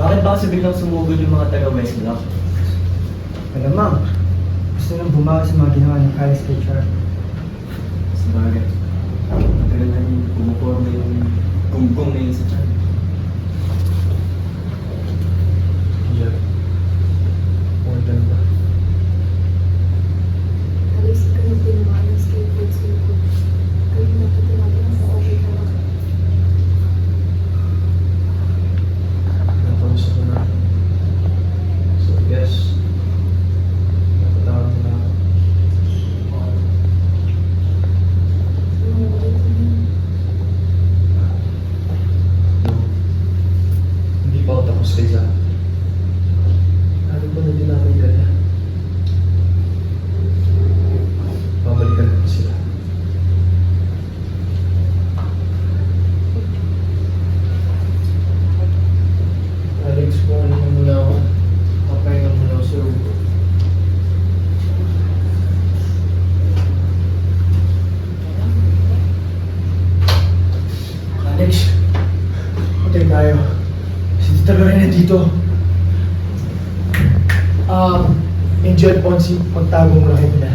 Bakit ba kasi biglang sumugod yung mga taga-Westlock? Alamang, gusto nang bumawi sa mga ginawa ng Kyle kay Char. Sabagay. Matagal na rin pumuporma yung gunggong na yun sa tiyan. Jeff. Order ba? Alis ka ng ginawa ng skateboard sa likod. Kaya napatinagan ang okay ka lang. Nakausap ko na. So, yes. Napatawag ko na ako. Umuulit na yun. No. Hindi pa ako tapos kay Zach. Ano ba na din namin ganda? Babalikan ko sila. Alex, kung ano muna ako. Papahinga muna ako sa room ko. Alex, patay tayo. Si Tita Lorena dito. Angel Ponzi, pagtago mo lang na.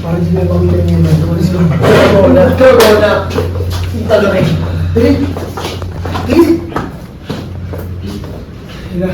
Para di na makita niyo yun. Tumalis ko. Corona. Tita Lorena. Dali. Dali. Higa.